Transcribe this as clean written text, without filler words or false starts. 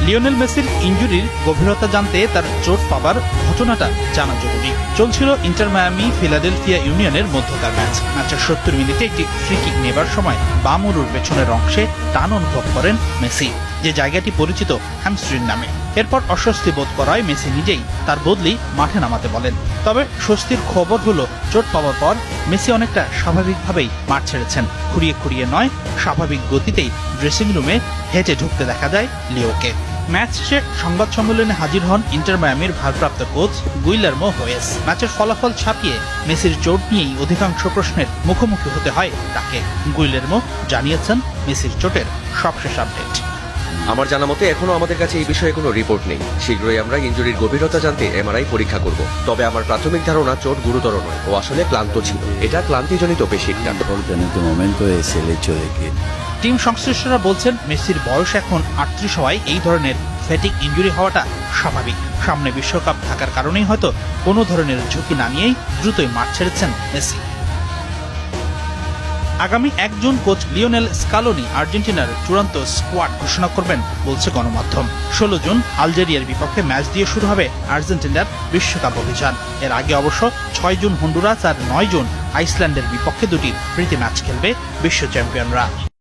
Lionel মেসির ইনজুরির গভীরতা জানতে তার চোট পাবার ঘটনাটা জানা জরুরি। চলছিল ইন্টার মায়ামি ফিলাডেলফিয়া ইউনিয়নের মধ্যকার ম্যাচের ৭০ মিনিটে একটি ফ্রি কিক নেবার সময় বাম উরুর পেছনের অংশে টান অনুভব করেন মেসি, যে জায়গাটি পরিচিত হ্যামস্ট্রিং নামে। এরপর অস্বস্তি বোধ করায় মেসি নিজেই তার বদলি মাঠে নামাতে বলেন। তবে স্বস্তির খবর হলো, চোট পাওয়ার পর মেসি অনেকটা স্বাভাবিকভাবেই মাঠ ছেড়েছেন। খুঁড়িয়ে খুঁড়িয়ে নয়, স্বাভাবিক গতিতেই ড্রেসিং রুমে হেঁটে ঢুকতে দেখা যায় লিওকে। ম্যাচ শেষে সংবাদ সম্মেলনে হাজির হন ইন্টার মায়ামির ভারপ্রাপ্ত কোচ গুইলার্মো হোয়েস। ম্যাচের ফলাফল ছাপিয়ে মেসির চোট নিয়েই অধিকাংশ প্রশ্নের মুখোমুখি হতে হয় তাকে। গুইলার্মো জানিয়েছেন মেসির চোটের সবশেষ আপডেট। আমার জানা মতে এখনো আমাদের কাছে এই বিষয়ে কোনো রিপোর্ট নেই। শীঘ্রই আমরা ইনজুরির গভীরতা জানতে এমআরআই পরীক্ষা করব। তবে আমার প্রাথমিক ধারণা চোট গুরুতর নয়, ও আসলে ক্লান্ত ছিল। এটা ক্লান্তিজনিত পেশির টান। টিম সংশ্লিষ্টরা বলছেন, মেসির বয়স এখন ৩৮ হওয়ায় এই ধরনের ফ্যাটিক ইনজুরি হওয়াটা স্বাভাবিক। সামনে বিশ্বকাপ থাকার কারণেই হয়তো কোনো ধরনের ঝুঁকি না নিয়েই দ্রুতই মাঠ ছেড়েছেন মেসি। আগামী ১ জুন কোচ লিওনেল স্কালোনি আর্জেন্টিনার চূড়ান্ত স্কোয়াড ঘোষণা করবেন বলছে গণমাধ্যম। ১৬ জুন আলজেরিয়ার বিপক্ষে ম্যাচ দিয়ে শুরু হবে আর্জেন্টিনার বিশ্বকাপ অভিযান। এর আগে অবশ্য ৬ জুন হন্ডুরাস আর ৯ জুন আইসল্যান্ডের বিপক্ষে দুটি প্রীতি ম্যাচ খেলবে বিশ্ব চ্যাম্পিয়নরা।